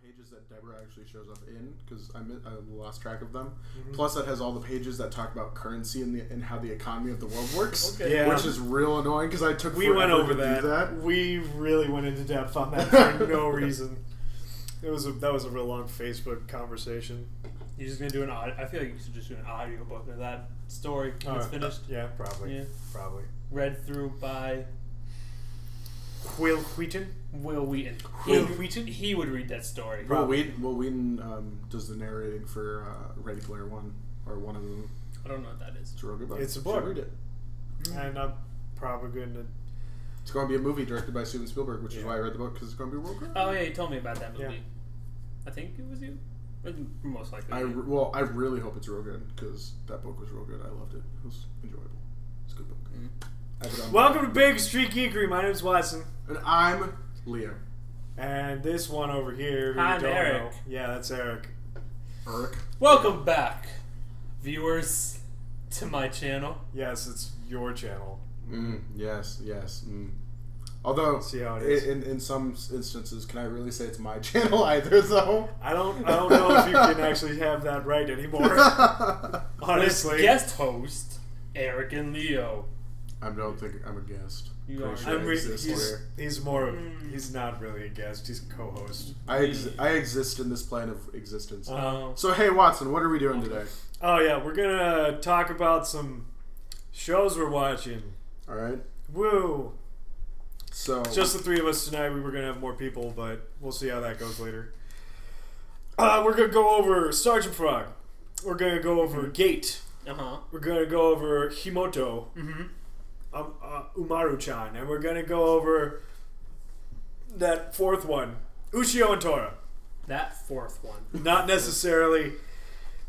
pages that Deborah actually shows up in, because I lost track of them. Mm-hmm. Plus, it has all the pages that talk about currency and how the economy of the world works, which is real annoying because I took we went over that. We really went into depth on that for no reason. That was a real long Facebook conversation. You're just gonna do I feel like you should just do an audio book of that story when it's finished. Yeah, probably. Yeah. Probably. Read through by Will Wheaton. He would read that story. Will Wheaton does the narrating for Ready Player One, or one of them. I don't know what that is. It's a real good book. It's a book. Read it. And I'm probably going to... It's going to be a movie directed by Steven Spielberg, which is why I read the book, because it's going to be real good. Oh yeah, you told me about that movie. Yeah. I think it was you. Most likely. I really hope it's real good, because that book was real good. I loved it. It was enjoyable. It's a good book. Welcome to Baker Street Geekery. My name's Watson. And I'm Leo. And this one over here, who I'm you don't Eric. know. Yeah, that's Eric. Welcome back, viewers, to my channel. Yes, it's your channel. Yes. Although, see how it is. In some instances, can I really say it's my channel either, though? I don't know if you can actually have that right anymore. Honestly. With guest host, Eric and Leo. I don't think I'm a guest. You are. He's more. He's not really a guest. He's a co-host. I exist in this plane of existence. So hey, Watson, what are we doing today? Oh yeah, we're gonna talk about some shows we're watching. All right. Woo. So just the three of us tonight. We were gonna have more people, but we'll see how that goes later. We're gonna go over Sergeant Frog. We're gonna go over Gate. We're gonna go over Himoto. Umaru-chan, and we're gonna go over that fourth one, Ushio and Tora. That fourth one, not necessarily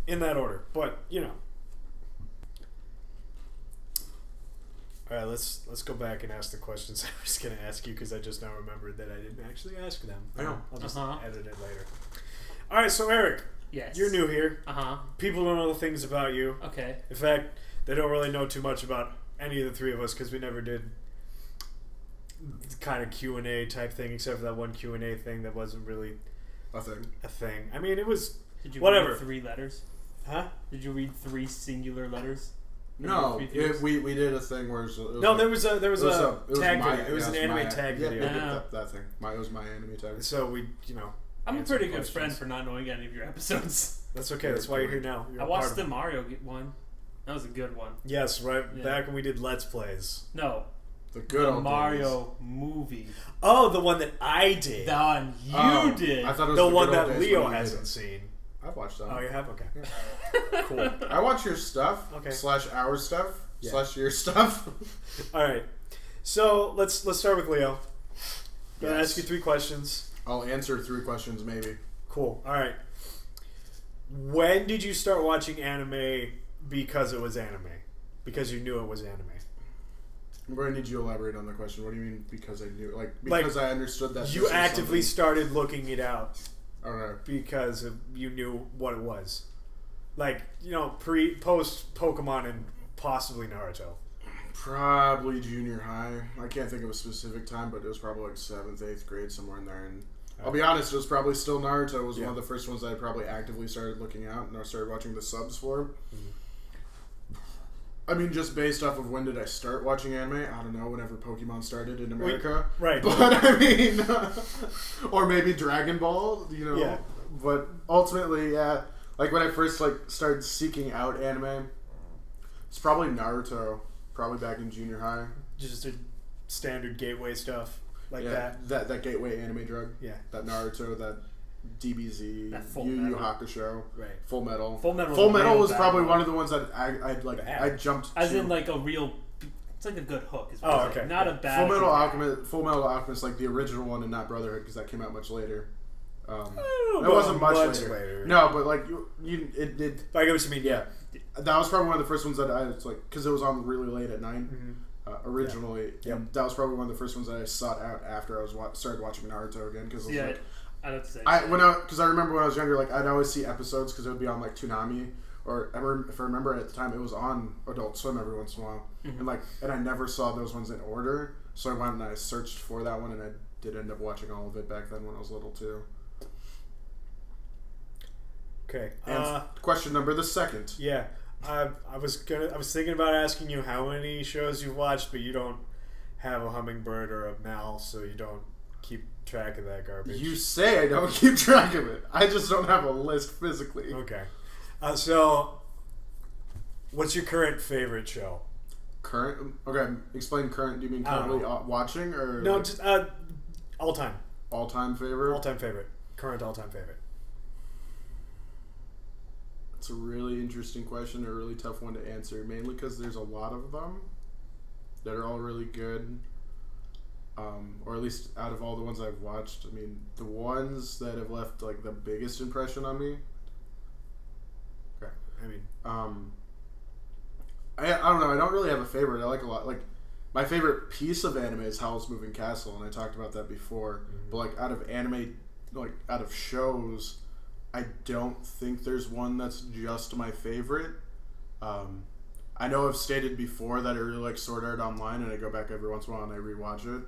in that order, but you know. All right, let's go back and ask the questions I was gonna ask you, because I just now remembered that I didn't actually ask them. I know. I'll just edit it later. All right, so Eric, yes, you're new here. People don't know the things about you. Okay. In fact, they don't really know too much about any of the three of us, because we never did the kind of Q&A type thing, except for that one Q&A thing that wasn't really a thing. I mean, it was Did you whatever. read 3 letters? Huh? Did you read 3 singular letters? No, we did a thing where it was no, like, there was a tag video. It was an anime tag video. Yeah, that thing. It was my anime tag. So we, I'm a pretty good friend for not knowing any of your episodes. That's okay. That's why you're here now. I watched the Mario one. That was a good one. Yes, right back when we did Let's Plays. No. The Mario movie. Oh, the one that I did. The one you did. I thought it was the one that Leo hasn't seen. I've watched that. Oh, you have? Okay. Yeah. Cool. I watch your stuff. Okay. / our stuff. / your stuff. All right. So let's start with Leo. I'm gonna ask you 3 questions. I'll answer 3 questions, maybe. Cool. All right. When did you start watching anime because it was anime? Because you knew it was anime? I'm going to need you to elaborate on the question. What do you mean because I knew? Because I understood that you actively started looking it out. Okay. Because you knew what it was. Post Pokemon and possibly Naruto. Probably junior high. I can't think of a specific time, but it was probably 7th, 8th grade, somewhere in there. And I'll be honest, it was probably still Naruto. It was one of the first ones that I probably actively started looking at, and I started watching the subs for. I mean, just based off of when did I start watching anime? I don't know, whenever Pokemon started in America. Right. But, I mean, or maybe Dragon Ball, Yeah. But ultimately, yeah, when I first, started seeking out anime, it's probably Naruto, probably back in junior high. Just a standard gateway stuff that. That gateway anime drug. Yeah. That Naruto, that DBZ, that Full Yu Yu Metal. Hakusho, right. Full Metal. Full Metal was probably one of the ones that I jumped as to. In a real, it's like a good hook. Is okay. Not a bad. Full Metal Alchemist, the original one, and not Brotherhood, because that came out much later. It wasn't much later. No, but it did. I get what you mean. Yeah. That was probably one of the first ones that I was because it was on really late at night. Originally, and that was probably one of the first ones that I sought out after I started watching Naruto again. Because I'd have to say. Because I remember when I was younger, I'd always see episodes because it would be on Toonami, or if I remember at the time, it was on Adult Swim every once in a while, and I never saw those ones in order. So I went and I searched for that one, and I did end up watching all of it back then when I was little too. Okay. And question number the second. Yeah. I was thinking about asking you how many shows you've watched, but you don't have a hummingbird or a mouse, so you don't keep track of that garbage. You say I don't keep track of it. I just don't have a list physically. Okay. So, what's your current favorite show? Current? Okay, explain current. Do you mean currently watching or no? Just all time. All time favorite. All time favorite. Current all time favorite. It's a really interesting question, a really tough one to answer, mainly because there's a lot of them that are all really good. Or at least out of all the ones I've watched, I mean, the ones that have left like the biggest impression on me. Okay. I mean, I don't know. I don't really have a favorite. I like a lot. Like, my favorite piece of anime is Howl's Moving Castle, and I talked about that before. Mm-hmm. But like out of anime, like out of shows, I don't think there's one that's just my favorite. I know I've stated before that I really like Sword Art Online, and I go back every once in a while and I rewatch it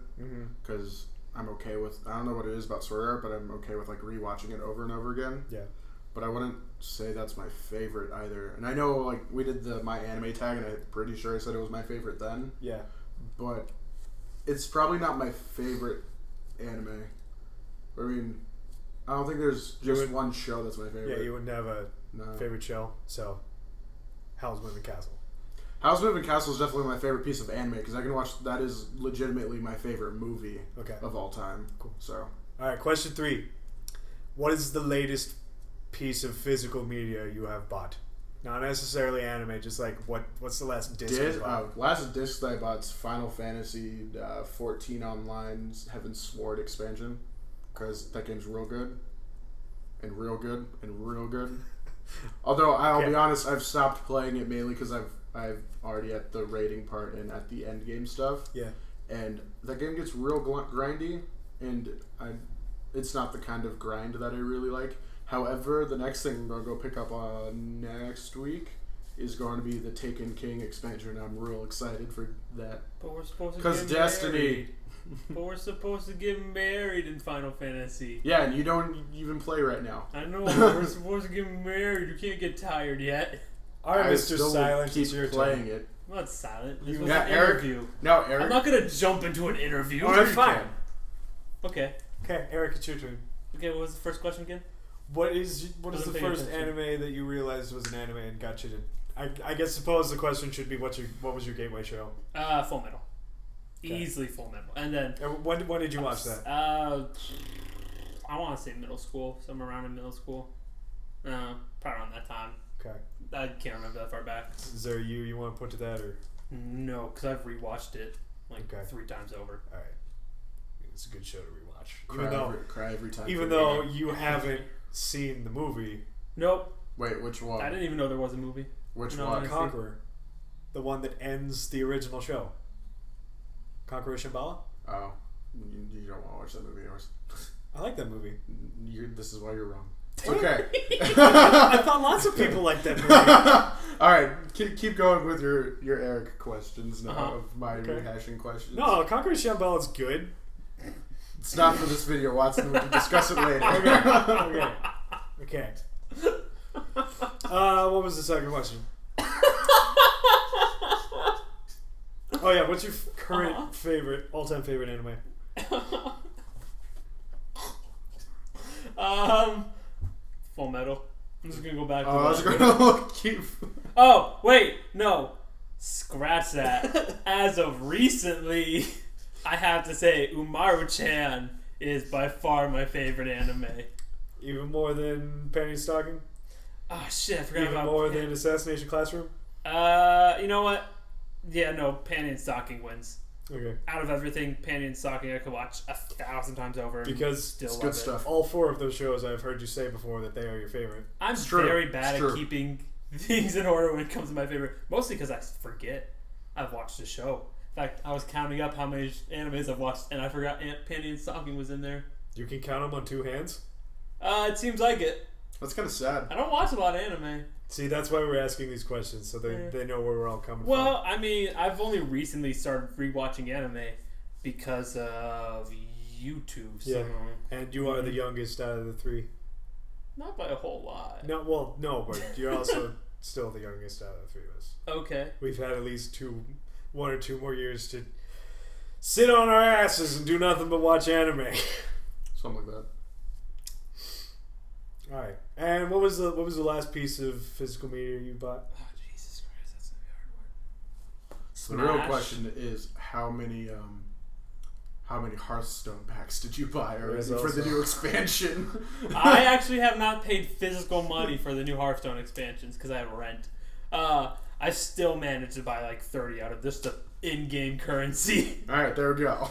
because I'm okay with. I don't know what it is about Sword Art, but I'm okay with like rewatching it over and over again. Yeah. But I wouldn't say that's my favorite either. And I know like we did the my anime tag, and I'm pretty sure I said it was my favorite then. Yeah. But it's probably not my favorite anime. I mean, I don't think there's just one show that's my favorite. Yeah, you wouldn't have a favorite show. So, Howl's Moving Castle. Howl's Moving Castle is definitely my favorite piece of anime because I can watch. That is legitimately my favorite movie of all time. Cool. So, all right, question 3. What is the latest piece of physical media you have bought? Not necessarily anime, just like what's the last disc you bought? Last disc that I bought is Final Fantasy 14 Online's Heaven's Sword expansion because that game's real good. And real good. And real good. Although, I'll be honest, I've stopped playing it mainly because I've already at the raiding part and at the end game stuff. Yeah. And that game gets real grindy, and it's not the kind of grind that I really like. However, the next thing I'm going to go pick up on next week is going to be the Taken King expansion. I'm real excited for that. But we're supposed to get Destiny. Married. But we're supposed to get married in Final Fantasy. Yeah, and you don't even play right now. I know, we're supposed to get married. You can't get tired yet. Alright, Mr. Silence, keep playing it. I'm not silent. This You was got an Eric. interview. No, Eric. I'm not going to jump into an interview. Oh, that's fine. Okay. Okay, Eric, it's your turn. Okay, what was the first question again? What is the first anime that you realized was an anime and got you to... I guess suppose the question should be what was your gateway show? Full Metal. Okay. Easily Full Metal. And then... When did you watch that? I want to say middle school. Somewhere around in middle school. Probably around that time. Okay. I can't remember that far back. Is there you want to put to that, or...? No, because I've rewatched it 3 times over. Alright. It's a good show to rewatch. Cry every time. Even though you haven't seen the movie. Nope. Wait, which one? I didn't even know there was a movie. Which one? Conqueror. The one that ends the original show. Conqueror Shambhala? Oh. You don't want to watch that movie, yours. I like that movie. This is why you're wrong. It's okay. I thought lots of people liked that movie. Alright, keep going with your Eric questions now of my rehashing questions. No, Conqueror Shambhala is good. It's not for this video, Watson. We can discuss it later. Okay. What was the second question? Oh yeah, what's your current all-time favorite anime? Full Metal. I'm just gonna go back to I was gonna keep... Oh, wait, no. Scratch that. As of recently, I have to say Umaru-chan is by far my favorite anime. Even more than Panty Stocking? Oh shit, I forgot about... Even more than Assassination Classroom? You know what? Yeah, no, Panty and Stocking wins. Okay. Out of everything, Panty and Stocking I could watch 1,000 times over. Because still it's love good it. stuff. All 4 of those shows I've heard you say before that they are your favorite. I'm very bad at keeping things in order when it comes to my favorite. Mostly because I forget I've watched the show. In fact, I was counting up how many animes I've watched, and I forgot Panty and Stocking was in there. You can count them on 2 hands? It seems like it. That's kind of sad. I don't watch a lot of anime. See, that's why we're asking these questions, so they know where we're all coming from. Well, I mean, I've only recently started rewatching anime because of YouTube. So. Yeah, and you are the youngest out of the 3. Not by a whole lot. No, but you're also still the youngest out of the three of us. Okay. We've had at least 1 or 2 more years to sit on our asses and do nothing but watch anime. Something like that. All right. And what was the last piece of physical media you bought? Oh, Jesus Christ, that's gonna be a hard one. So the real question is how many Hearthstone packs did you buy already for the new expansion? I actually have not paid physical money for the new Hearthstone expansions because I have rent. I still managed to buy like 30 out of just the in-game currency. All right, there we go.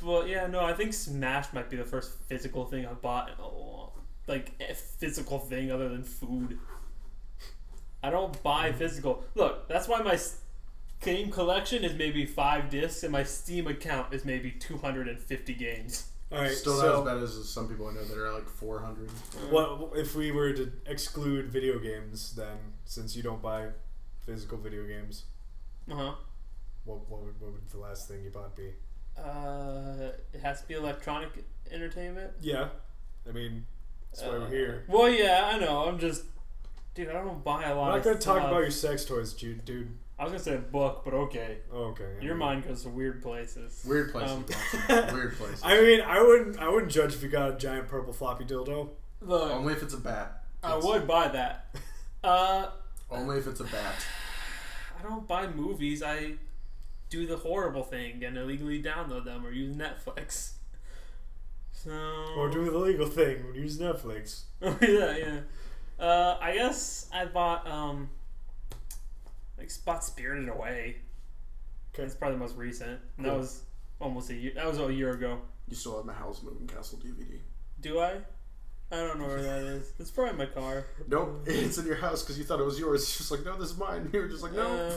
Well, yeah, no, I think Smash might be the first physical thing I've bought in a long, like a physical thing other than food. I don't buy physical. Look, that's why my game collection is maybe 5 discs and my Steam account is maybe 250 games. All right, still not as bad as some people I know that are like 400. What if we were to exclude video games then, since you don't buy physical video games? What would the last thing you bought be? It has to be electronic entertainment. Yeah, I mean that's why we're here. Well, yeah, I know. I'm just, dude. I don't buy a lot. I'm not gonna of talk stuff. about your sex toys, dude. I was gonna say a book, but okay. Oh, okay. Your mind goes to weird places. Weird places. Weird places. I mean, I wouldn't judge if you got a giant purple floppy dildo. Look, only if it's a bat. I would buy that. Only if it's a bat. I don't buy movies. I do the horrible thing and illegally download them or use Netflix. So. Or do the legal thing and use Netflix. Yeah. I guess I bought Spirited Away. Okay. That's probably the most recent. And that was almost a year. That was a year ago. You still have my Howl's Moving Castle DVD. Do I? I don't know where that is. It's probably in my car. Nope, it's in your house because you thought it was yours. It's just like, no, this is mine. You were just like, no.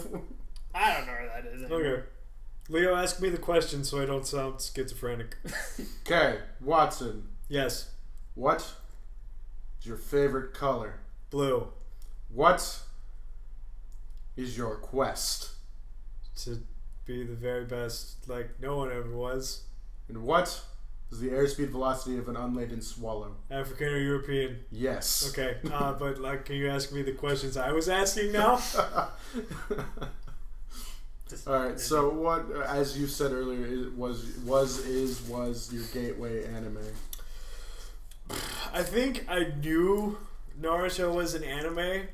I don't know where that is anymore. Okay. Leo, ask me the question so I don't sound schizophrenic. Okay, Watson. Yes. What is your favorite color? Blue. What is your quest? To be the very best, like no one ever was. And what is the airspeed velocity of an unladen swallow? African or European? Yes. Okay, but like, can you ask me the questions I was asking now? All right. So, what, as you said earlier, was your gateway anime? I think I knew Naruto was an anime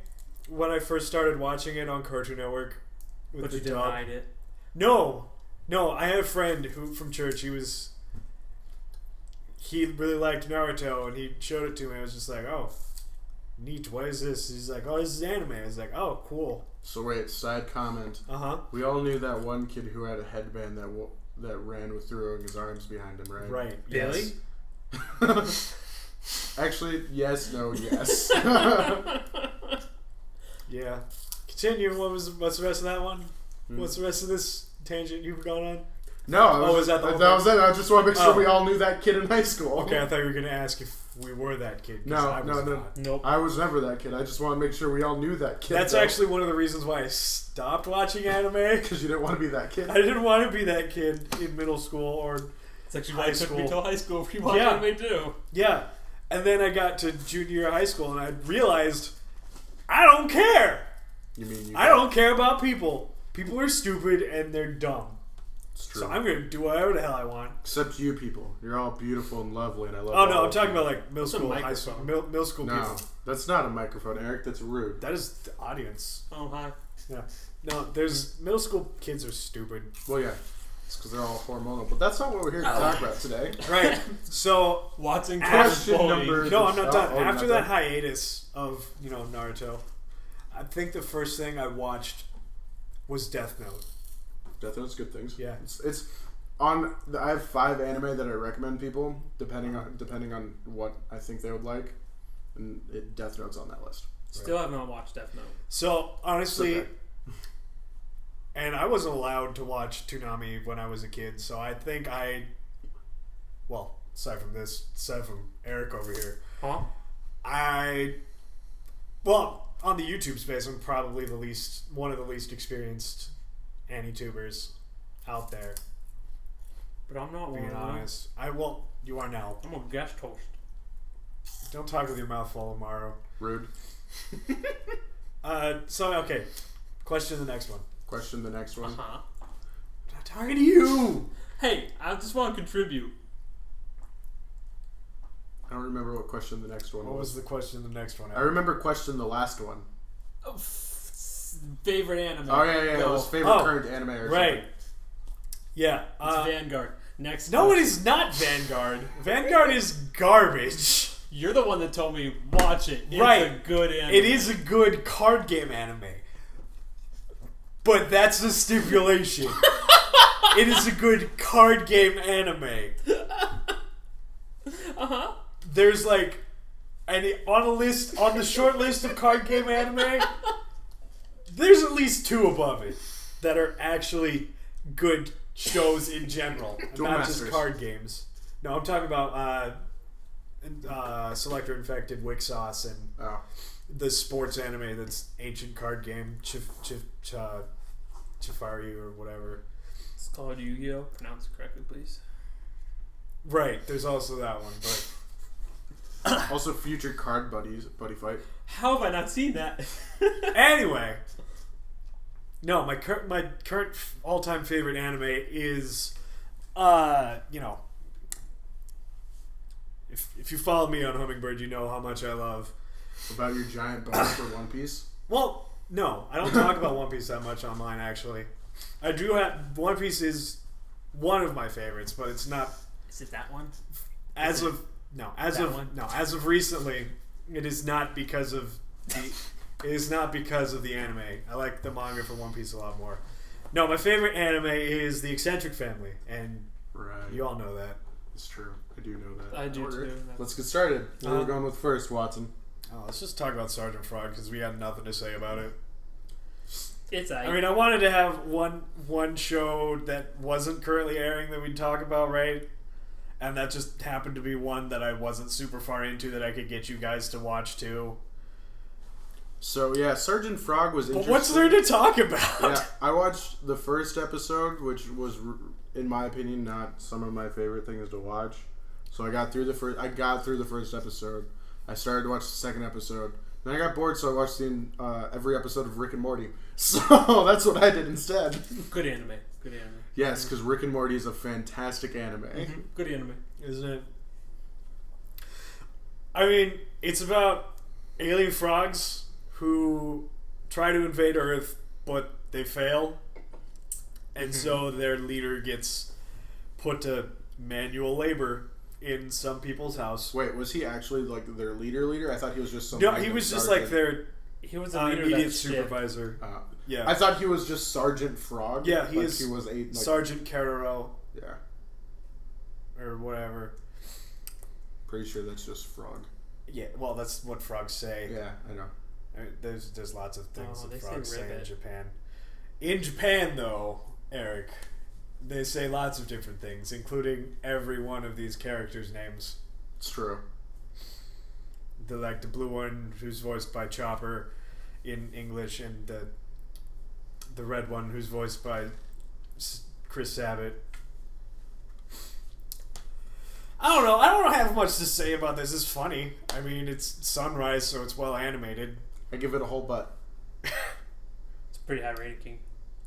when I first started watching it on Cartoon Network. But you denied it. No. I had a friend who from church. He really liked Naruto, and he showed it to me. I was just like, oh, neat. What is this? He's like, oh, this is anime. I was like, oh, cool. So wait, side comment. We all knew that one kid who had a headband that ran with throwing his arms behind him, right? Right. Billy? Yes. Actually, yes, no, yes. Yeah. Continue. What's the rest of that one? What's the rest of this tangent you've gone on? No, was that the whole that was it. I just want to make sure we all knew that kid in high school. Okay, I thought you were going to ask if we were that kid. No. Nope. I was never that kid. I just want to make sure we all knew that kid. That's actually one of the reasons why I stopped watching anime. Because you didn't want to be that kid. I didn't want to be that kid in middle school or it's actually high why it took me till high school for you watch anime too. Yeah. And then I got to junior year of high school and I realized I don't care. I don't care about people. People are stupid and they're dumb. It's true. So I'm going to do whatever the hell I want. Except you people. You're all beautiful and lovely and I love Oh, no, I'm talking about like middle school, high school. Middle school no, people. That's not a microphone, Eric. That's rude. That is the audience. Oh, hi. Yeah. No, there's middle school kids are stupid. Well, yeah. It's because they're all hormonal. But that's not what we're here to talk about today. Right. So, Watson question number... No, I'm not done. After that done. hiatus of, Naruto, I think the first thing I watched was Death Note. Death Note's good things. Yeah. It's on... I have 5 anime that I recommend people, depending on what I think they would like. And Death Note's on that list. Still have not watched Death Note. So, honestly... And I wasn't allowed to watch Toonami when I was a kid, so I think well, aside from Eric over here, on the YouTube space, I'm probably one of the least experienced AniTubers out there. But I'm not being honest. You are now. I'm a guest host. Don't talk with your mouth full, Amaro. Rude. Okay. Question the next one. Question the next one. Uh-huh. I'm not talking to you. Hey, I just want to contribute. I don't remember what question the next one was. What was the question the next one? I remember question the last one. Oh, favorite anime. Oh, yeah. It was favorite current anime or something. Right. Yeah. It's Vanguard. Next. No, it is not Vanguard. Vanguard is garbage. You're the one that told me watch it. It's a good anime. It is a good card game anime. But that's the stipulation. It is a good card game anime. Uh-huh. There's like on the short list of card game anime, there's at least 2 above it that are actually good shows in general, not just card games. No, I'm talking about Selector Infected, Wick Sauce, and the sports anime that's ancient card game, Chifari or whatever. It's called Yu-Gi-Oh! Pronounce it correctly, please. Right, there's also that one, but also Future Card Buddy Fight. How have I not seen that? Anyway, no, my current all-time favorite anime is, if you follow me on Hummingbird, you know how much I love. About your giant bones for One Piece? Well, no, I don't talk about One Piece that much online, actually. I do have... One Piece is one of my favorites, but it's not... Is it that one? As of recently, it is not because of the anime. I like the manga for One Piece a lot more. No, my favorite anime is The Eccentric Family, and you all know that. It's true. I do know that. I do too. Let's get started. What are we going with first, Watson? Let's just talk about Sergeant Frog because we had nothing to say about it. I mean, I wanted to have one show that wasn't currently airing that we'd talk about, right? And that just happened to be one that I wasn't super far into that I could get you guys to watch too. So yeah, Sergeant Frog was interesting. But what's there to talk about? Yeah, I watched the first episode, which was, in my opinion, not some of my favorite things to watch. So I got through the first episode. I started to watch the second episode. Then I got bored, so I watched every episode of Rick and Morty. So that's what I did instead. Good anime. Yes, because Rick and Morty is a fantastic anime. Mm-hmm. Good anime. Isn't it? I mean, it's about alien frogs who try to invade Earth, but they fail. And so their leader gets put to manual labor in some people's house. Wait, was he actually like their leader? I thought he was just some. No, he was just like their. He was the leader immediate supervisor. Yeah, I thought he was just Sergeant Frog. Yeah, he was Sergeant Carrero. Yeah, or whatever. Pretty sure that's just Frog. Yeah, well, that's what frogs say. Yeah, I know. I mean, there's lots of things that frogs say in Japan. In Japan, though, Eric, they say lots of different things, including every one of these characters' names. It's true. The blue one who's voiced by Chopper in English, and the red one who's voiced by Chris Sabat. I don't know. I don't have much to say about this. It's funny. I mean, it's Sunrise, so it's well animated. I give it a whole butt. It's a pretty high rating.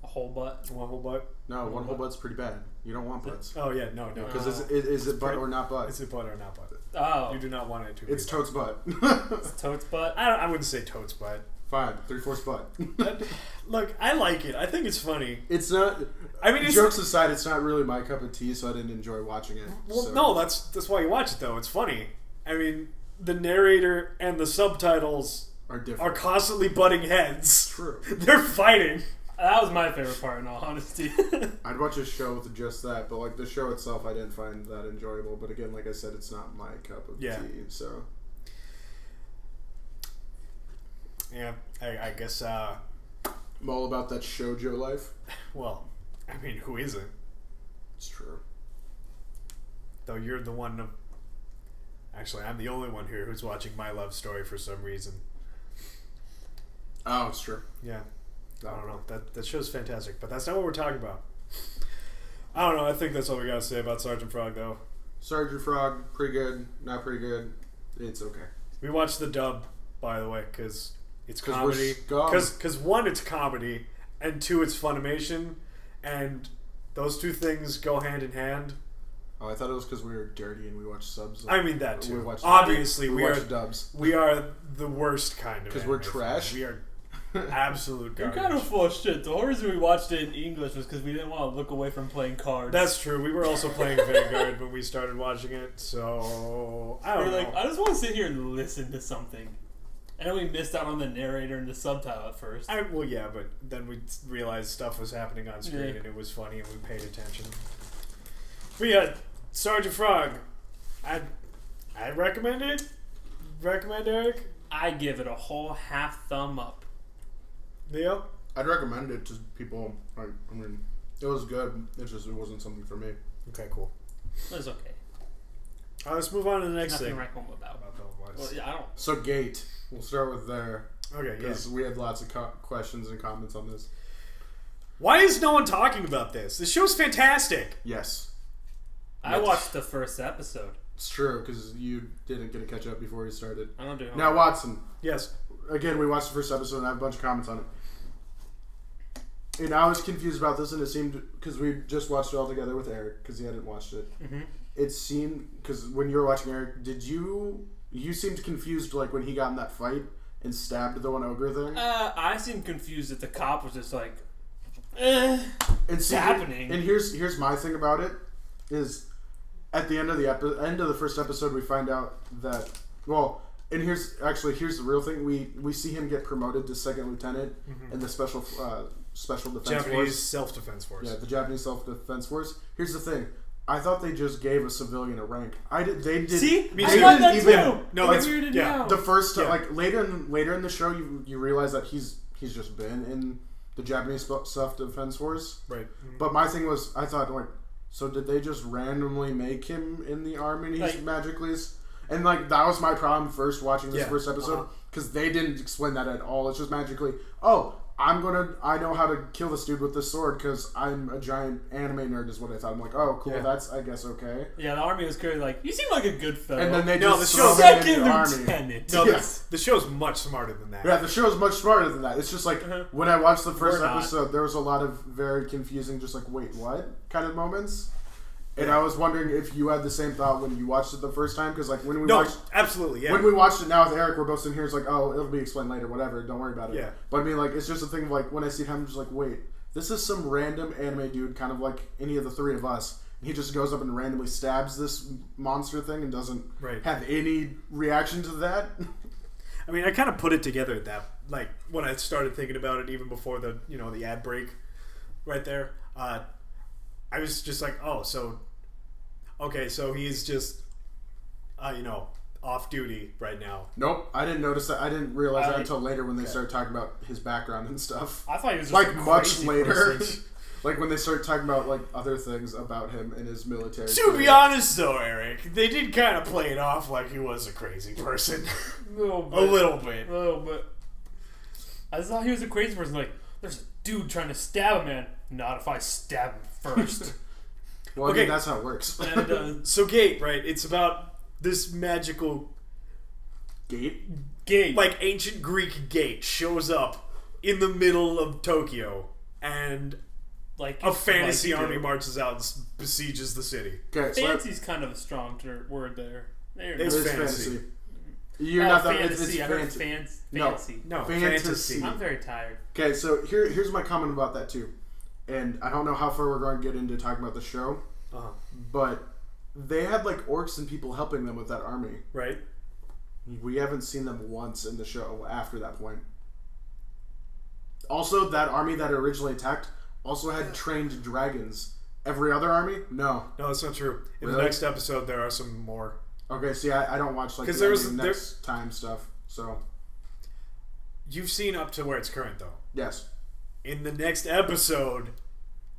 A whole butt? One whole butt? No, one whole butt's pretty bad. You don't want butts. Oh, yeah, no. Because is it butt or not butt? It's a butt or not butt. Oh. You do not want it to be. It's Toad's butt. It's Toad's butt? I wouldn't say Toad's butt. Fine, 3/4 butt. Look, I like it. I think it's funny. It's not. I mean, jokes aside, it's not really my cup of tea, so I didn't enjoy watching it. Well, so. no, that's why you watch it, though. It's funny. I mean, the narrator and the subtitles are constantly butting heads. True. They're fighting. That was my favorite part, in all honesty. I'd watch a show with just that, but like the show itself, I didn't find that enjoyable. But again, like I said, it's not my cup of tea. So. Yeah, I guess. I'm all about that shoujo life. Well, I mean, who isn't? It's true. Though you're the one. Actually, I'm the only one here who's watching My Love Story for some reason. Oh, it's true. Yeah. I don't know. That show's fantastic, but that's not what we're talking about. I don't know. I think that's all we got to say about Sergeant Frog, though. Sergeant Frog, pretty good. Not pretty good. it's okay. We watched the dub, by the way, because it's comedy. Because one, it's comedy, and two, it's Funimation, and those two things go hand in hand. Oh, I thought it was because we were dirty and we watched subs. I mean that too. Obviously, we are dubs. We are the worst kind of. Because we're trash. We are absolute garbage. You're kind of full of shit. The only reason we watched it in English was because we didn't want to look away from playing cards. That's true. We were also playing Vanguard when we started watching it, so I don't know. Like, I just want to sit here and listen to something. And then we missed out on the narrator and the subtitle at first. Well, yeah, but then we realized stuff was happening on screen and it was funny and we paid attention. But yeah, Sergeant Frog, I recommend it. Recommend, Eric? I give it a whole half thumb up. Leo? I'd recommend it to people. Like, I mean, it was good. It wasn't something for me. Okay, cool. It was okay. Let's move on to the next thing. Nothing to write home about. Well, yeah, I don't. So Gate. We'll start with there. Okay, because we had lots of questions and comments on this. Why is no one talking about this? This show's fantastic. Yes. I watched the first episode. It's true, because you didn't get to catch up before you started. I don't do homework. Now, Watson. Yes. Again, we watched the first episode and I have a bunch of comments on it. And I was confused about this, and it seemed, because we just watched it all together with Eric, because he hadn't watched it. Mm-hmm. It seemed, because when you were watching Eric, you seemed confused, like, when he got in that fight and stabbed the one ogre thing? I seemed confused that the cop was just like, it's happening. And here's my thing about it, is at the end of the first episode, we find out that, well, and here's the real thing. We see him get promoted to second lieutenant in the special defense Japanese force. self-defense force. Yeah, the Japanese self-defense force. Here's the thing. I thought they just gave a civilian a rank. They did. See, I thought that too. No, it's weirded now. The first like later in the show, you realize that he's just been in the Japanese self-defense force. Right. But my thing was, I thought, like, so did they just randomly make him in the army and he's magically... And, like, that was my problem first watching this first episode, because they didn't explain that at all. It's just magically, I know how to kill this dude with this sword because I'm a giant anime nerd is what I thought. I'm like, oh, cool, that's, I guess, okay. Yeah, the army was clearly like, you seem like a good fellow. And then they the lieutenant. No, the show's much smarter than that. Yeah, the show's much smarter than that. It's just like, when I watched the first episode, there was a lot of very confusing, just like, wait, what? kind of moments. And I was wondering if you had the same thought when you watched it the first time, because like when we watched, absolutely, yeah. When we watched it now with Eric, we're both sitting here. It's like, oh, it'll be explained later, whatever. Don't worry about it. Yeah. But I mean, like, it's just a thing of like when I see him, I'm just like, wait, this is some random anime dude, kind of like any of the three of us. He just goes up and randomly stabs this monster thing and doesn't have any reaction to that. I mean, I kind of put it together that like when I started thinking about it, even before the the ad break, right there. I was just like, oh, so. Okay, so he's just, off duty right now. Nope, I didn't notice that. I didn't realize that until later when they started talking about his background and stuff. I thought he was just like much later, like when they started talking about like other things about him and his military. To be honest, though, Eric, they did kind of play it off like he was a crazy person. A little bit. I thought he was a crazy person. Like, there's a dude trying to stab a man. Not if I stab him first. Well, I mean, that's how it works. And, so Gate, right? It's about this magical gate, like ancient Greek gate, shows up in the middle of Tokyo, and like a fantasy army marches out and besieges the city. Okay, fantasy's kind of a strong word there. It's fantasy. You're not fantasy. I heard fancy. No, fantasy. I'm very tired. Okay, so here's my comment about that too. And I don't know how far we're going to get into talking about the show, but they had like orcs and people helping them with that army. Right. We haven't seen them once in the show after that point. Also, that army that originally attacked also had trained dragons. Every other army? No. No, that's not true. In the next episode, there are some more. Okay, see, I don't watch like the next time stuff, so. You've seen up to where it's current, though. Yes. In the next episode,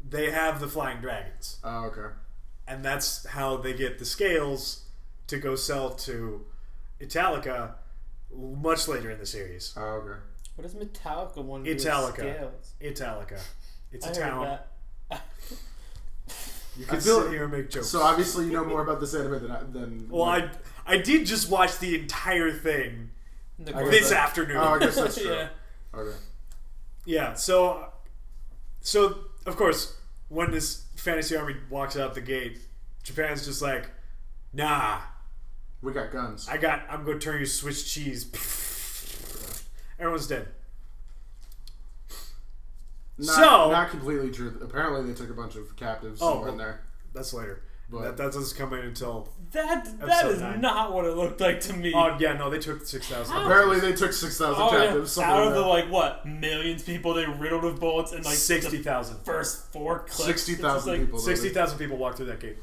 they have the flying dragons. Oh, okay. And that's how they get the scales to go sell to Italica much later in the series. Oh, okay. What does Metallica want to do with scales? Italica. It's a town. You can sit here and make jokes. So obviously you know more about this anime than Well, I did just watch the entire thing this afternoon. Oh, I guess that's true. Yeah. Okay. Yeah, so of course, when this fantasy army walks out the gate, Japan's just like, nah. We got guns. I'm going to turn you Swiss cheese. Everyone's dead. Not completely true. Apparently, they took a bunch of captives somewhere in there. That's later. But that doesn't come in until that is 9. not what it looked like to me. Oh yeah, no, they took 6,000. Apparently, they took 6,000 captives. Out of the millions of people they riddled with bullets and 60,000. First 4 clicks. 60,000 people. 60,000 people walked through that gate.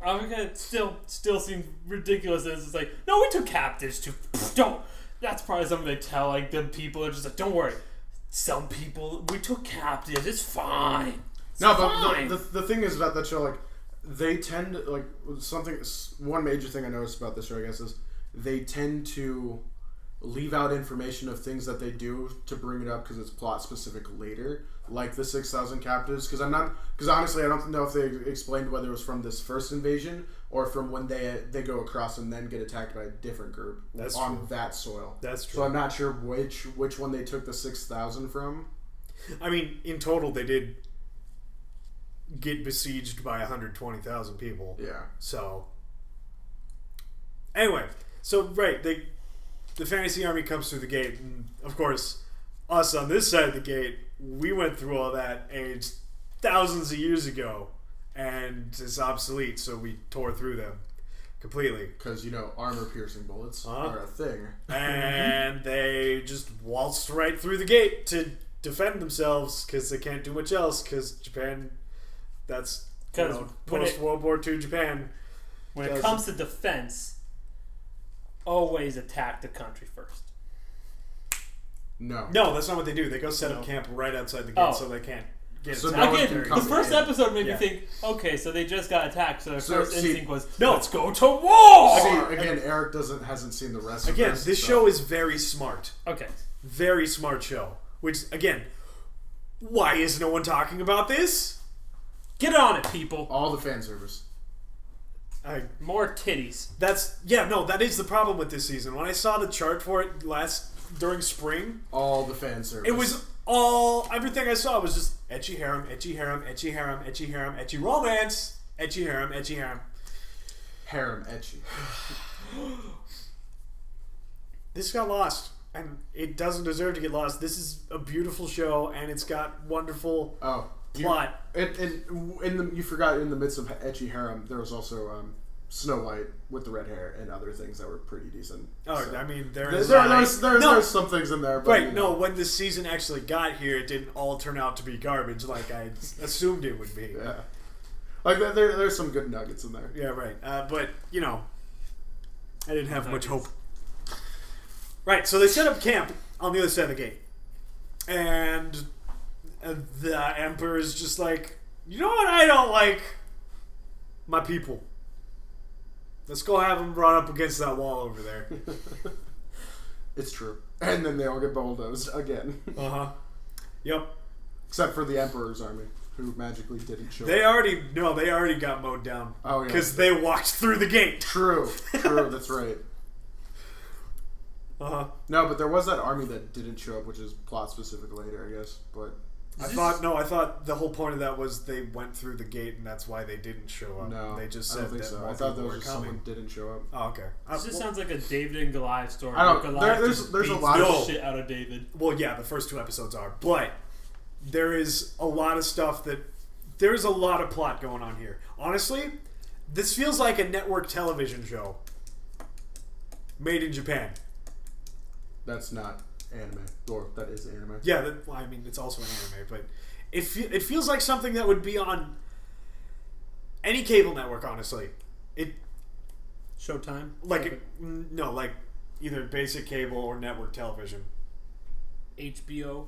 Okay, it still seems ridiculous. It's like, no, we took captives too. Don't. That's probably something they tell the people. They're just like, don't worry. Some people we took captives. It's fine. But the thing is about that show, they tend to, one major thing I noticed about this show, I guess, is they tend to leave out information of things that they do to bring it up because it's plot specific later, like the 6,000 captives. Because honestly, I don't know if they explained whether it was from this first invasion or from when they go across and then get attacked by a different group that soil. That's true. So I'm not sure which one they took the 6,000 from. I mean, in total, they did get besieged by 120,000 people. Yeah. So, anyway, the fantasy army comes through the gate, and of course, us on this side of the gate, we went through all that age thousands of years ago, and it's obsolete, so we tore through them completely. Because, armor-piercing bullets are a thing. And they just waltzed right through the gate to defend themselves, because they can't do much else, because Japan... That's post-World War II Japan. When it comes to defense, always attack the country first. No, that's not what they do. They go set up camp right outside the gate so they can't get attacked. The first episode made me think, okay, so they just got attacked, so their first instinct was, let's go to war! See, again, Eric hasn't seen the rest of this. This show is very smart. Okay. Very smart show. Which, again, why is no one talking about this? Get on it, people. All the fan service. More titties. That is the problem with this season. When I saw the chart for it during spring, all the fan service. It was everything I saw was just ecchi harem, ecchi harem, ecchi harem, ecchi harem, ecchi romance, ecchi harem, ecchi harem. Harem ecchi. This got lost. And it doesn't deserve to get lost. This is a beautiful show, and it's got wonderful plot. You forgot in the midst of ecchi harem, there was also Snow White with the red hair and other things that were pretty decent. Oh, so. I mean, there's some things in there. But, right, when this season actually got here, it didn't all turn out to be garbage like I assumed it would be. Yeah. There's some good nuggets in there. Yeah, right. But, I didn't have much hope. Right, so they set up camp on the other side of the gate. And the Emperor is just like, you know what I don't like? My people. Let's go have them brought up against that wall over there. It's true. And then they all get bulldozed again. Uh-huh. Yep. Except for the Emperor's army, who magically didn't show up. They already got mowed down. Oh, yeah. Because they walked through the gate. True, that's right. Uh-huh. No, but there was that army that didn't show up, which is plot specific later, I guess. But I thought the whole point of that was they went through the gate and that's why they didn't show up. No, they just said I don't think so. I thought there was just someone didn't show up. Oh, okay. This just sounds like a David and Goliath story. I don't. There's a lot of shit out of David. Well, yeah, the first 2 episodes are, but there is a lot of stuff there is a lot of plot going on here. Honestly, this feels like a network television show made in Japan. That's not anime, or that is anime. Yeah, it's also an anime, but it feels like something that would be on any cable network. Honestly, Showtime, like either basic cable or network television. HBO,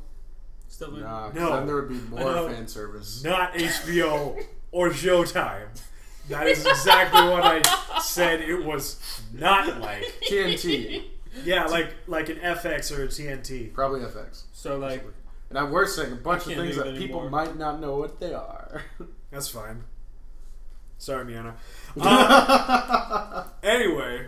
stuff like that. No, then there would be more fan service. Not HBO or Showtime. That is exactly what I said. It was not like TNT. Yeah, like an FX or a TNT. Probably FX. So and we're saying a bunch of things that people might not know what they are. That's fine. Sorry, Miana. Anyway,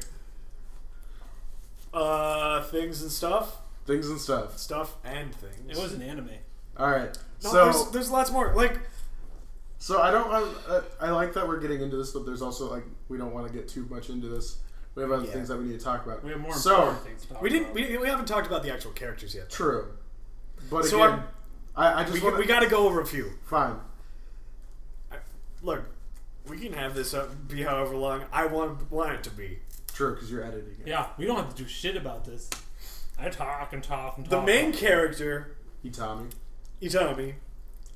Things and stuff. Things and stuff. Stuff and things. It was an anime. All right. No, so there's lots more. Like, so I don't. I like that we're getting into this, but there's also like we don't want to get too much into this. We have other things that we need to talk about. We have more important things to talk about. We haven't talked about the actual characters yet. True. But so again, I just we got to go over a few. Fine. Look, we can have this be however long I want it to be. True, because you're editing it. Yeah, we don't have to do shit about this. I talk and talk and talk. The main character, Itami.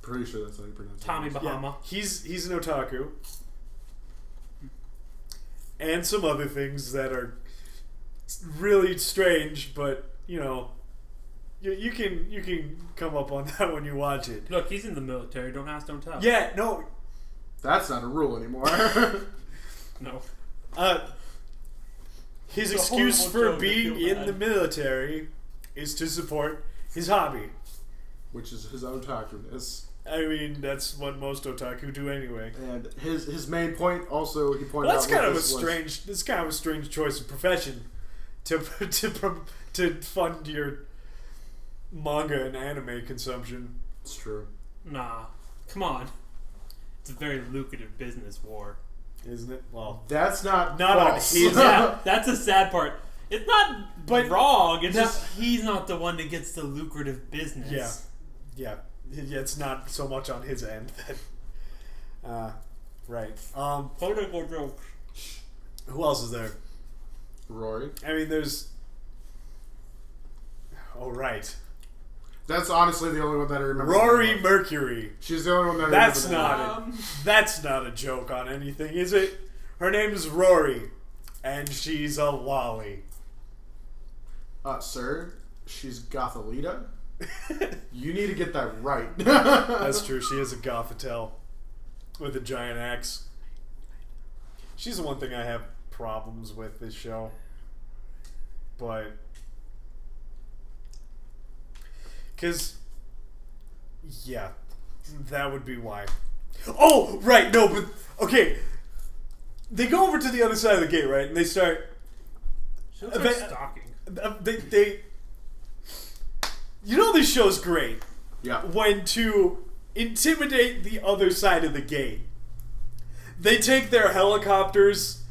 Pretty sure that's how you pronounce it. Tommy Bahama. Yeah, he's an otaku. And some other things that are really strange, but you know, you can come up on that when you watch it. Look, he's in the military. Don't ask, don't tell. Yeah, no. That's not a rule anymore. No. His excuse for being in the military is to support his hobby, which is his otaku-ness. I mean, that's what most otaku do anyway. And his main point also, he pointed out. That's kind of a strange. This kind of a strange choice of profession to fund your manga and anime consumption. It's true. Nah, come on. It's a very lucrative business war, isn't it? Well, that's not on his. Yeah, that's a sad part. It's not wrong. It's just he's not the one that gets the lucrative business. Yeah. It's not so much on his end that. Right. Political jokes. Who else is there? Rory. I mean, there's. Oh, right. That's honestly the only one that I remember. Rory Mercury. She's the only one that I remember. That's not a joke on anything, is it? Her name is Rory, and she's a lolly. Sir, she's Gothalita. You need to get that right. That's true. She is a Gothitelle with a giant axe. She's the one thing I have problems with this show. But because yeah, that would be why. Oh, right. No, but okay. They go over to the other side of the gate, right? And they start stalking. They you know this show's great. Yeah. When to intimidate the other side of the gate, they take their helicopters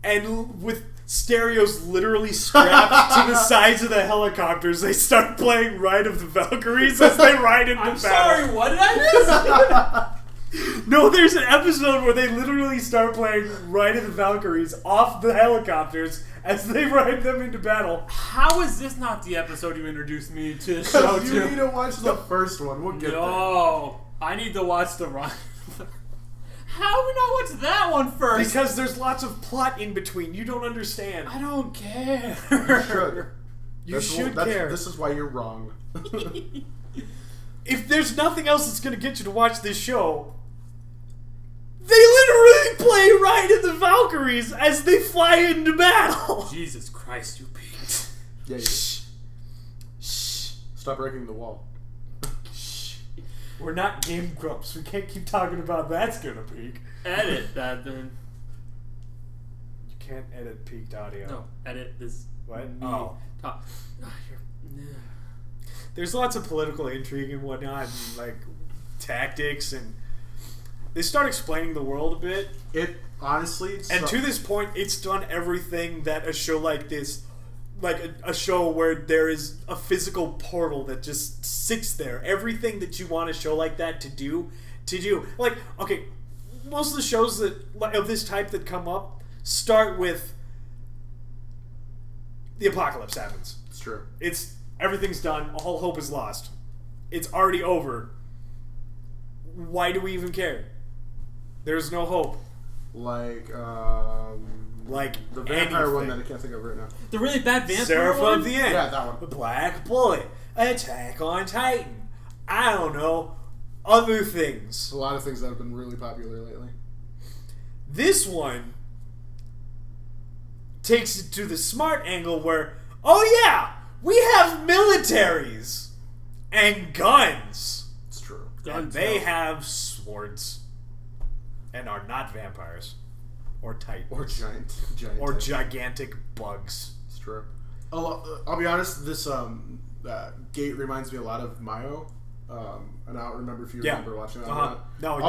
and with stereos literally strapped to the sides of the helicopters, they start playing Ride of the Valkyries as they ride into battle. Sorry, what did I miss? No, there's an episode where they literally start playing Ride of the Valkyries off the helicopters as they ride them into battle. How is this not the episode you introduced me to the show to? You need to watch the first one. We'll get there. No, I need to watch the run. How do we not watch that one first? Because there's lots of plot in between. You don't understand. I don't care. You should. You should care. This is why you're wrong. If there's nothing else that's going to get you to watch this show, they literally play Ride of the Valkyries as they fly into battle. Jesus Christ, you peaked. Yeah, Shh. Stop breaking the wall. We're not Game Grumps. We can't keep talking about that's gonna peak. Edit that then. You can't edit peaked audio. No, edit this. What? Oh. There's lots of political intrigue and whatnot, and like tactics, and they start explaining the world a bit. It honestly, and to this point, it's done everything that a show like this, like a show where there is a physical portal that just sits there. Everything that you want a show like that to do. Like, okay, most of the shows that of this type that come up start with the apocalypse happens. It's true. Everything's done. All hope is lost. It's already over. Why do we even care? There's no hope. Like the vampire one that I can't think of right now. The really bad vampire Seraph one? of the End. Yeah, that one. The Black Bullet. Attack on Titan. I don't know. Other things. A lot of things that have been really popular lately. This one takes it to the smart angle where, oh yeah, we have militaries and guns. It's true. And they have swords. And are not vampires. Or titans. Or giant or titans. gigantic bugs. It's true. I'll be honest. This Gate reminds me a lot of Mayo. And I don't remember if you remember watching that. Or not. No,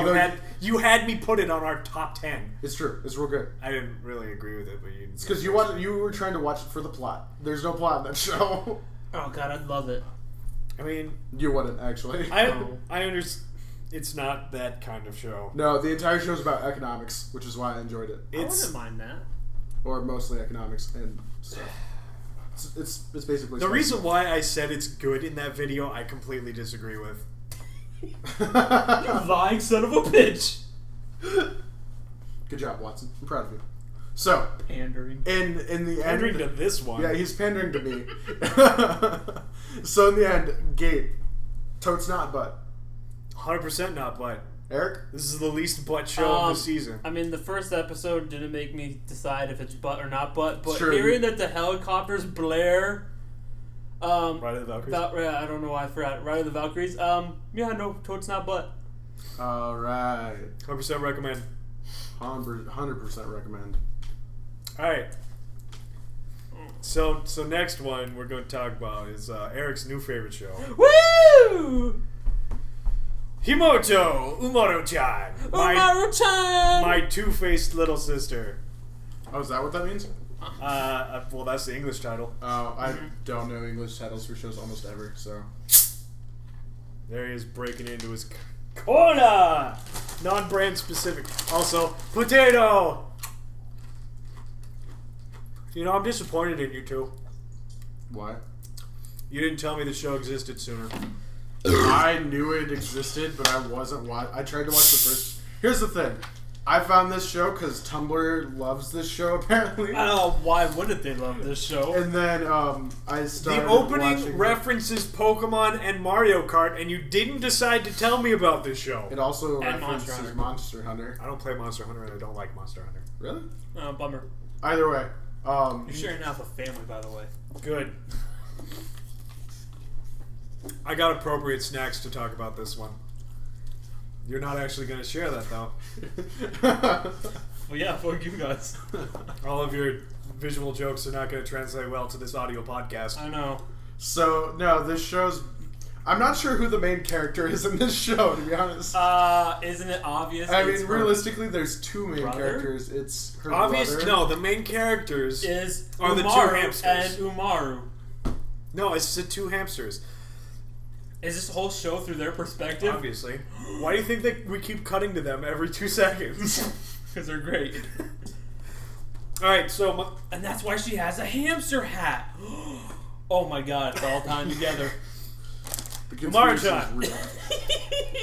you had me put it on our top 10. It's true. It's real good. I didn't really agree with it, but you. It's because you were trying to watch it for the plot. There's no plot in that show. Oh God, I love it. I mean, you wouldn't actually. I understand. It's not that kind of show. No, the entire show is about economics, which is why I enjoyed it. I wouldn't mind that. Or mostly economics and stuff. It's basically the reason why I said it's good in that video. I completely disagree with. You lying son of a bitch. Good job, Watson. I'm proud of you. So pandering. In the pandering end, to this one. Yeah, he's pandering to me. So in the end, Gate, totes not butt. 100% not butt. Eric, this is the least butt show of the season. I mean, the first episode didn't make me decide if it's butt or not butt, but sure. Hearing that the helicopters blare. Ride of the Valkyries? I don't know why I forgot. Ride of the Valkyries. Yeah, no, totes not butt. Alright. 100% recommend. 100% recommend. Alright. So next one we're going to talk about is Eric's new favorite show. Woo! Himoto Umaru-chan. Umaru-chan! My two-faced little sister. Oh, is that what that means? Well, that's the English title. Oh, I don't know English titles for shows almost ever, so. There he is breaking into his corner! Non-brand specific. Also, potato! You know, I'm disappointed in you two. Why? You didn't tell me the show existed sooner. I knew it existed, but I wasn't I tried to watch the first. Here's the thing. I found this show because Tumblr loves this show, apparently. I don't know why wouldn't they love this show. And then I started the opening references Pokemon and Mario Kart, and you didn't decide to tell me about this show. It also and references Monster Hunter. I don't play Monster Hunter, and I don't like Monster Hunter. Really? Bummer. Either way. You're sharing out with a family, by the way. Good. I got appropriate snacks to talk about this one. You're not actually going to share that, though. Well, yeah, fuck you guys. All of your visual jokes are not going to translate well to this audio podcast. I know. So, no, this show's... I'm not sure who the main character is in this show, to be honest. Isn't it obvious? I mean, realistically, there's two main characters. It's her brother. No, the main characters are the two hamsters. And Umaru. No, it's the two hamsters. Is this whole show through their perspective? Obviously. Why do you think that we keep cutting to them every 2 seconds? Because they're great. Alright, so... and that's why she has a hamster hat. Oh my god, it's all tying together. Umaru-chan.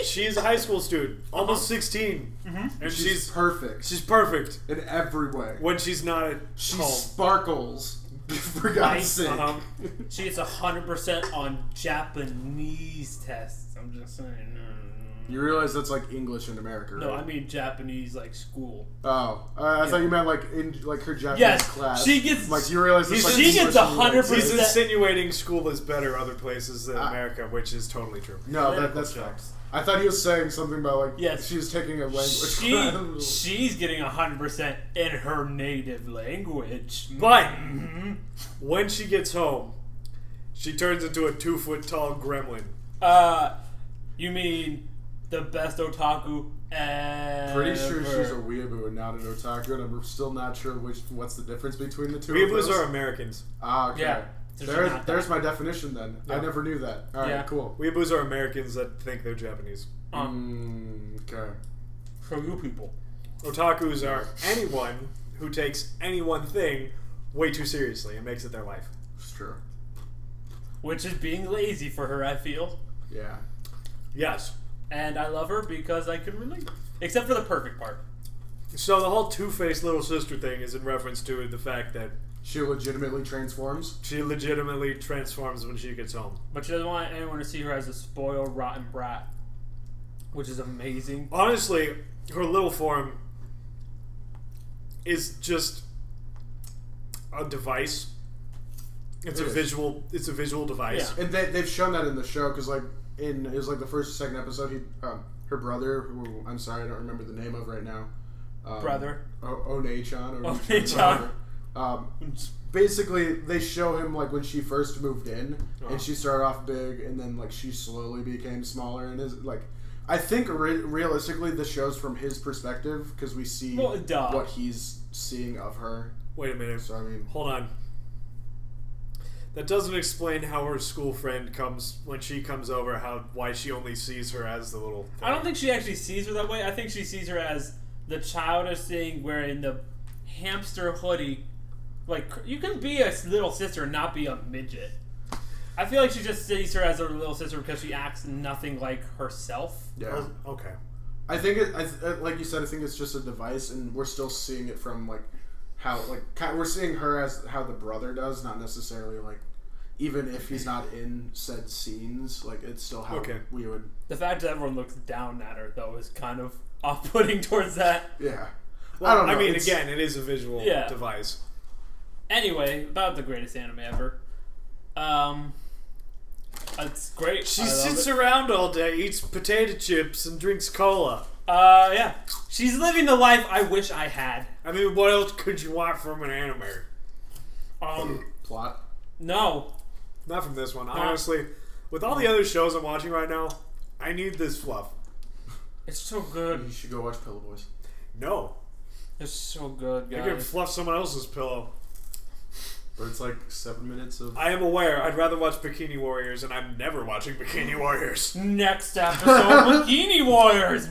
She's a high school student. Almost 16. And she's perfect. She's perfect. In every way. When she's not at she home. Sparkles. For God's sake. She gets 100% on Japanese tests. I'm just saying. You realize that's like English in America, right? No, I mean Japanese, like school. Oh, I thought you meant like in like her Japanese class. She gets like you realize that's like she gets 100%. He's insinuating school is better other places than America, which is totally true. No, that's facts. I thought he was saying something about like she's taking a language class. She's getting 100% in her native language. But when she gets home, she turns into a 2-foot-tall gremlin. You mean the best otaku ever? Pretty sure she's a weeaboo and not an otaku, and I'm still not sure what's the difference between the two. Weeaboos are Americans. Ah, okay. Yeah. There's my definition then. Yeah. I never knew that. All right, cool. Weeaboos are Americans that think they're Japanese. Okay. For you people. Otakus are anyone who takes any one thing way too seriously and makes it their life. It's true. Which is being lazy for her, I feel. Yeah. Yes. And I love her because I can relate. Except for the perfect part. So the whole two-faced little sister thing is in reference to the fact that she legitimately transforms? She legitimately transforms when she gets home. But she doesn't want anyone to see her as a spoiled, rotten brat. Which is amazing. Honestly, her little form is just a device. It's a visual device. Yeah. And they've shown that in the show, because like it was like the first or second episode, her brother, who I'm sorry I don't remember the name of right now. Brother. One-chan. Basically, they show him like when she first moved in, and she started off big, and then like she slowly became smaller, and is like. I think realistically, the show's from his perspective because we see what he's seeing of her. Wait a minute. So I mean, hold on. That doesn't explain how her school friend comes when she comes over. Why she only sees her as the little thing. I don't think she actually sees her that way. I think she sees her as the childish thing wearing the hamster hoodie. Like, you can be a little sister and not be a midget. I feel like she just sees her as her little sister because she acts nothing like herself. Yeah. Okay. I think like you said, I think it's just a device, and we're still seeing it from like how we're seeing her as how the brother does, not necessarily like even if he's not in said scenes, like it's still how we would. The fact that everyone looks down at her though is kind of off-putting towards that. Yeah. Well, I don't know. I mean, again, it is a visual device. Anyway, about the greatest anime ever. It's great. She sits around all day, eats potato chips, and drinks cola. Yeah. She's living the life I wish I had. I mean, what else could you want from an anime? Plot? No. Not from this one. Honestly, with all the other shows I'm watching right now, I need this fluff. It's so good. You should go watch Pillow Boys. No. It's so good, guys. I can fluff someone else's pillow. But it's like 7 minutes of... I am aware. I'd rather watch Bikini Warriors, and I'm never watching Bikini Warriors. Next episode, Bikini Warriors,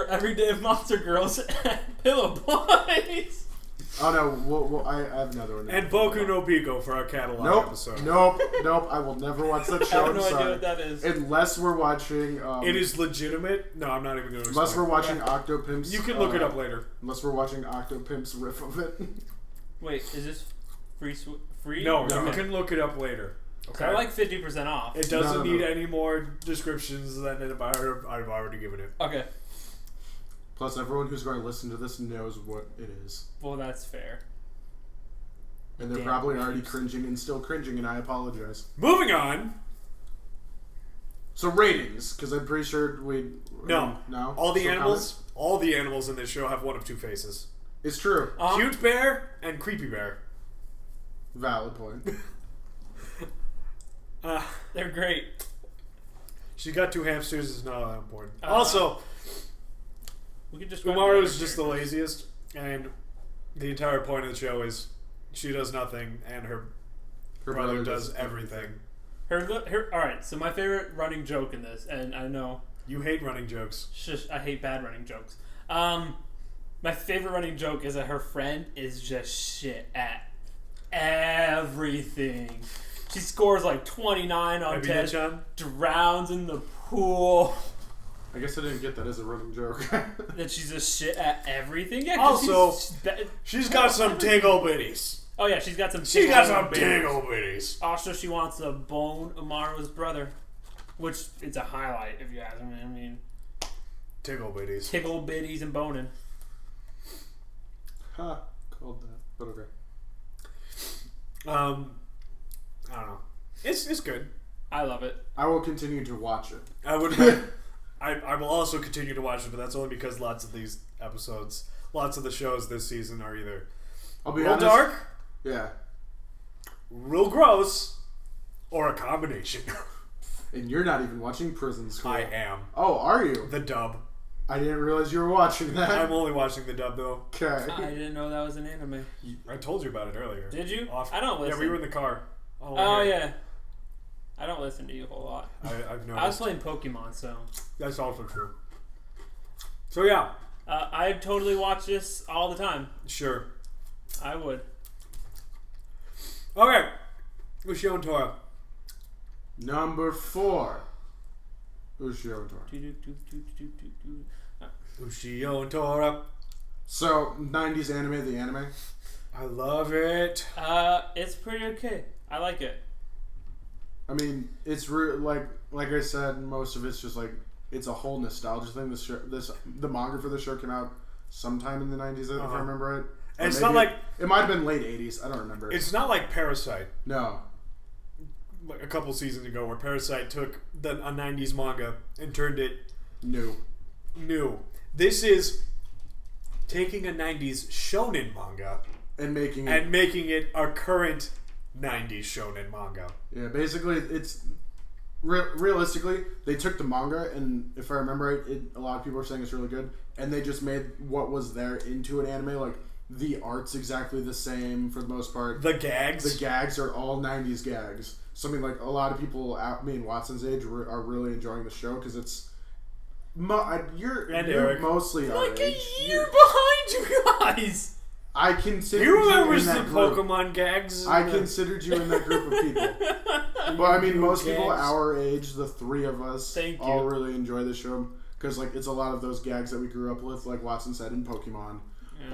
Everyday Monster Girls, and Pillow Boys. Oh no, I have another one. And Boku no Pico for our catalog episode. Nope. I will never watch that show. I have no idea what that is. Unless we're watching... it is legitimate. No, I'm not even going to Unless we're watching Octopimp's... You can look it up later. Unless we're watching Octopimp's riff of it. Wait, is this... Free? No, you can look it up later. Okay. I like 50% off. It doesn't need any more descriptions than I've already given it. Okay. Plus, everyone who's going to listen to this knows what it is. Well, that's fair. And they're probably already cringing and still cringing, and I apologize. Moving on. So ratings, because I'm pretty sure No. All the animals in this show have one of two faces. It's true. Cute bear and creepy bear. Valid point. They're great. She got two hamsters is not that important. Also, we could just Umaru's just the laziest, and the entire point of the show is she does nothing, and her brother does everything. Alright, so my favorite running joke in this, and I know... You hate running jokes. Shush, I hate bad running jokes. My favorite running joke is that her friend is just shit at everything. She scores like 29 on 10, drowns in the pool. I guess I didn't get that as a running joke. That she's just shit at everything. Yeah, also, she's got some tingle bitties. Oh yeah, she's got some tingle bitties. Also, she wants to bone Amaru's brother, which it's a highlight if you ask me. I mean, tickle bitties. Tickle bitties and boning. Called that, but okay. I don't know. It's good. I love it. I will continue to watch it. I will also continue to watch it, but that's only because lots of these episodes, lots of the shows this season are either real dark, real gross, or a combination. And you're not even watching Prison School. I am. Oh, are you? The dub. I didn't realize you were watching that. I'm only watching the dub, though. Okay. I didn't know that was an anime. I told you about it earlier. Did you? I don't listen. Yeah, we were in the car. Oh, yeah. I don't listen to you a whole lot. I've noticed. I was playing Pokemon, so... That's also true. So, yeah. I'd totally watch this all the time. Sure. I would. Okay. Ushio and Tora. Number 4. Ushio and Tora. Ushio and Tora. So, 90s anime, the anime? I love it. It's pretty okay. I like it. I mean, it's like I said, most of it's just like it's a whole nostalgia thing. The manga for the show came out sometime in the 90s, if I remember right. And it's not like it might have been late 80s. I don't remember. It's not like Parasite. No. Like a couple seasons ago, where Parasite took a 90s manga and turned it new. This is taking a 90s shonen manga and making it our current 90s shonen manga. Yeah, basically, it's realistically they took the manga, and if I remember right, a lot of people are saying it's really good, and they just made what was there into an anime. Like the art's exactly the same for the most part. The gags are all 90s gags. So I mean, like a lot of people, me and Watson's age, are really enjoying the show because it's. You're mostly our like age. A year behind you guys. I considered you remember in that the group. Pokemon gags. I considered you in that group of people. Well, I mean, most people our age, the three of us, all really enjoy the show because like it's a lot of those gags that we grew up with, like Watson said in Pokemon,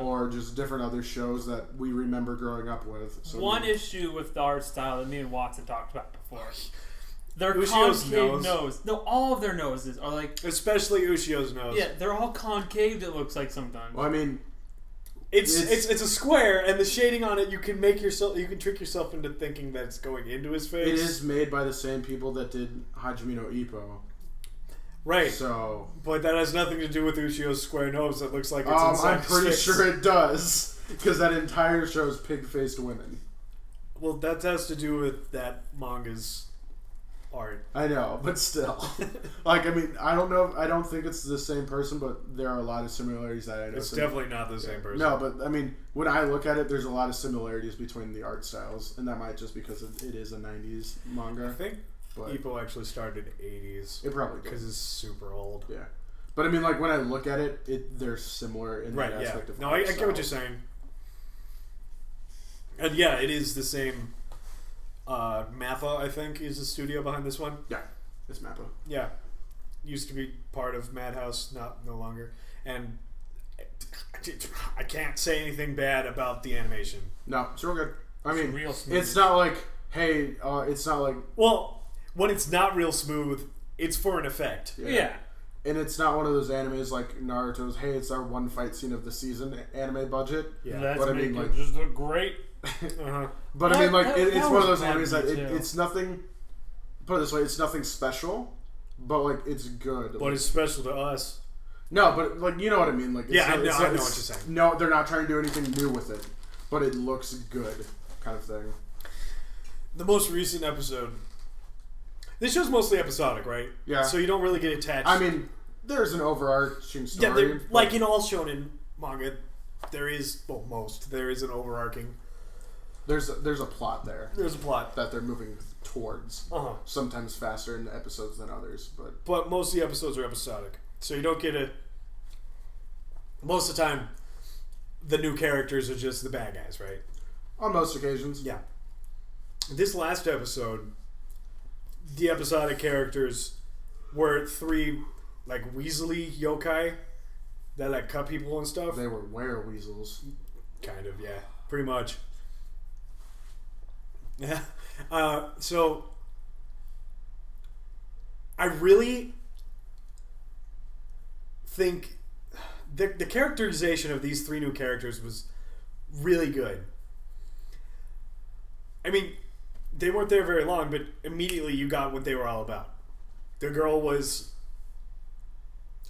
or just different other shows that we remember growing up with. So one issue with the art style that me and Watson talked about before. Their Ushio's concave nose. No, all of their noses are like... Especially Ushio's nose. Yeah, they're all concave, it looks like sometimes. Well, I mean... It's a square, and the shading on it, you can trick yourself into thinking that it's going into his face. It is made by the same people that did Hajime no Ippo. Right. So... But that has nothing to do with Ushio's square nose that looks like it's inside I'm pretty sure it does. Because that entire show is pig-faced women. Well, that has to do with that manga's... art. I know, but still. Like, I mean, I don't think it's the same person, but there are a lot of similarities that I know. It's definitely not the same person. No, but I mean, when I look at it, there's a lot of similarities between the art styles, and that might just because it is a 90s manga. I think Ippo actually started 80s. It probably did. Because it's super old. Yeah. But I mean, like, when I look at it, they're similar in that aspect of No, I get what you're saying. And yeah, it is the same... Mappa, I think, is the studio behind this one. Yeah, it's Mappa. Yeah, used to be part of Madhouse, no longer. And I can't say anything bad about the animation. No, it's real good. I mean, real smooth. It's not like, hey, it's not like... Well, when it's not real smooth, it's for an effect. Yeah. And it's not one of those animes like Naruto's, hey, it's our one fight scene of the season anime budget. Yeah, that's but I mean, like, just look great. But I mean, like, it's one of those fun animes that too. it's nothing. Put it this way, it's nothing special, but like it's good. But it's special to us. No, but like you know what I mean. Like, I know what you're saying. No, they're not trying to do anything new with it, but it looks good, kind of thing. The most recent episode. This show's mostly episodic, right? Yeah. So you don't really get attached. I mean, there's an overarching story. Yeah, like in all shonen manga, there is an overarching. There's a plot there. There's a plot that they're moving towards. Sometimes faster in episodes than others, but most of the episodes are episodic, so you don't get most of the time, the new characters are just the bad guys, right? On most occasions, yeah. This last episode, the episodic characters were 3 like Weasley yokai that like cut people and stuff. They were weasels. Kind of, yeah, pretty much. Yeah. So I really think the characterization of these 3 new characters was really good. I mean, they weren't there very long, but immediately you got what they were all about. The girl was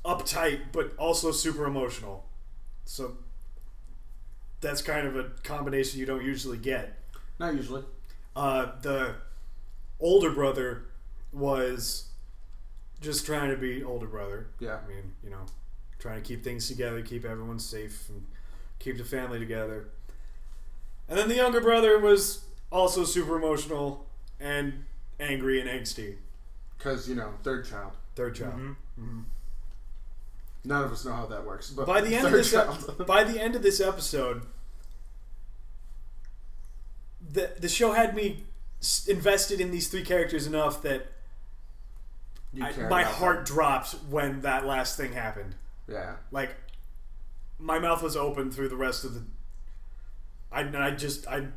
uptight, but also super emotional. So that's kind of a combination you don't usually get. Not usually. The older brother was just trying to be older brother. Yeah. I mean, trying to keep things together, keep everyone safe, and keep the family together. And then the younger brother was also super emotional and angry and angsty. Because, third child. Mm-hmm. Mm-hmm. None of us know how that works. But by the end of this episode, the show had me invested in these 3 characters enough that my heart dropped when that last thing happened. Yeah. Like, my mouth was open through the rest of the... I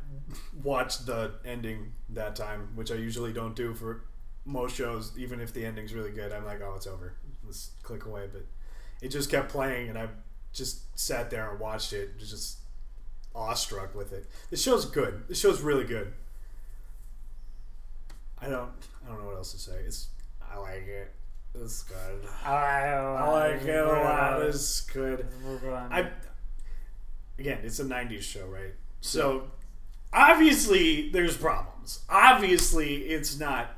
watched the ending that time, which I usually don't do for most shows. Even if the ending's really good, I'm like, oh, it's over. Let's click away. But it just kept playing, and I just sat there and watched it, just awestruck with it. This show's good. This show's really good. I don't know what else to say. I like it. It's good. I like it a lot. It's good. Again, it's a 90s show, right? So, obviously, there's problems. Obviously, it's not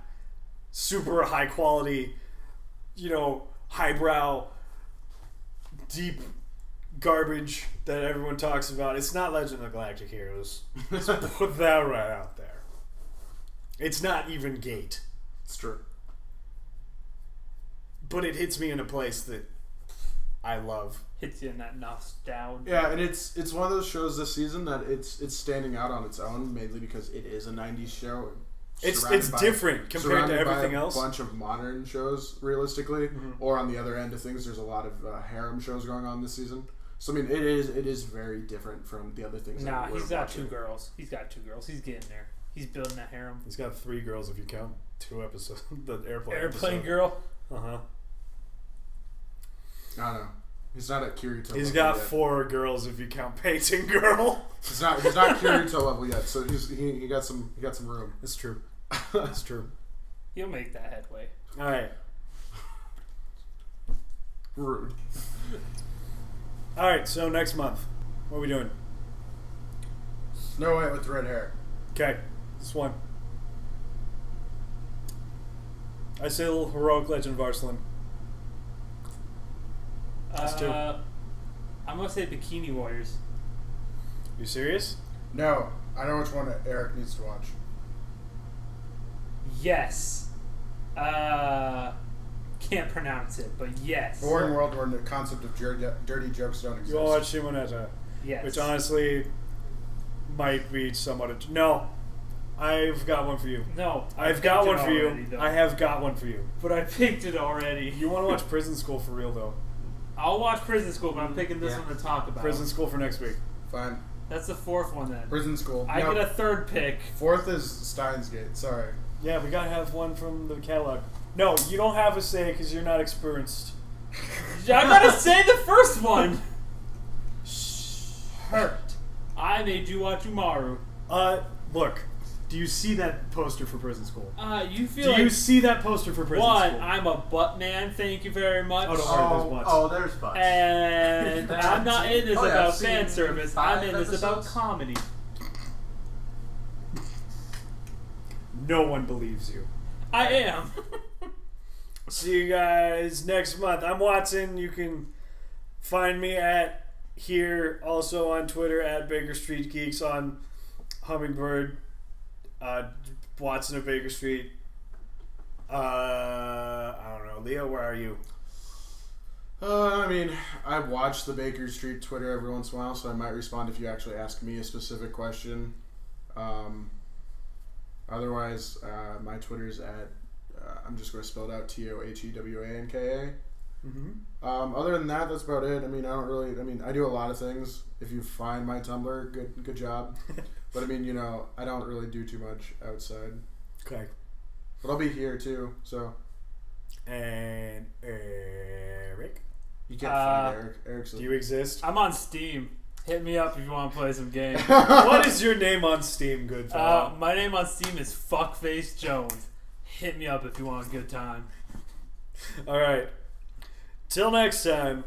super high quality, highbrow, deep garbage that everyone talks about. It's not Legend of Galactic Heroes. Let's put that right out there. It's not even Gate. It's true. But it hits me in a place that I love. Hits you in that nostalgia. Yeah, and it's one of those shows this season that it's standing out on its own, mainly because it is a 90s show. It's different compared to everything else. A bunch of modern shows, realistically, or on the other end of things, there's a lot of harem shows going on this season. So I mean, it is very different from the other things. Nah, he's got 2 girls. He's got 2 girls. He's getting there. He's building that harem. He's got 3 girls if you count 2 episodes. The airplane episode. Girl. Uh-huh. I don't know. He's not at Kirito. He's got yet. 4 girls if you count Painting Girl. He's not Kirito level yet, so he got some room. It's true. It's true. He'll make that headway. All right. Rude. All right. So next month, what are we doing? Snow White with red hair. Okay, this one. I say a little heroic Legend of Arslan. That's 2. I'm gonna say Bikini Warriors. You serious? No, I know which one Eric needs to watch. Yes. Can't pronounce it, but yes. Boring world where the concept of dirty jokes don't exist. You watch Shimoneta. Yes. Which honestly might be somewhat... No. I've got one for you. No. I've got one for already, you. though. I have got one for you. But I picked it already. You want to watch Prison School for real, though? I'll watch Prison School, but I'm picking this one to talk about. Prison School for next week. Fine. That's the 4th one then. Prison School. I get a 3rd pick. 4th is Steins Gate. Sorry. Yeah, we gotta have one from the catalog. No, you don't have a say because you're not experienced. I gotta say the first one. Hurt. I made you watch Umaru. Look. Do you see that poster for Prison School? You feel Do like you see that poster for Prison School? I'm a butt man. Thank you very much. Oh, don't worry, there's butts. Oh, there's butts. And I'm not in this about fan service. I'm in this episodes. about comedy. No one believes you. I am. See you guys next month. I'm Watson. You can find me at here, also on Twitter at Baker Street Geeks, on Hummingbird, Watson of Baker Street. I don't know. Leo, where are you? I mean, I watch the Baker Street Twitter every once in a while, so I might respond if you actually ask me a specific question. Otherwise, my Twitter's at, I'm just going to spell it out, TOHEWANKA. Other than that, that's about it. I mean, I do a lot of things. If you find my Tumblr, good job. But I mean, I don't really do too much outside. Okay. But I'll be here too, so. And Eric? You can't find Eric. Eric's Do you exist? I'm on Steam. Hit me up if you want to play some games. What is your name on Steam, good fella? My name on Steam is Fuckface Jones. Hit me up if you want a good time. Alright. Till next time,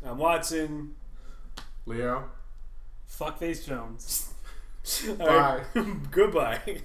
I'm Watson. Leo. Fuckface Jones. Bye. Goodbye.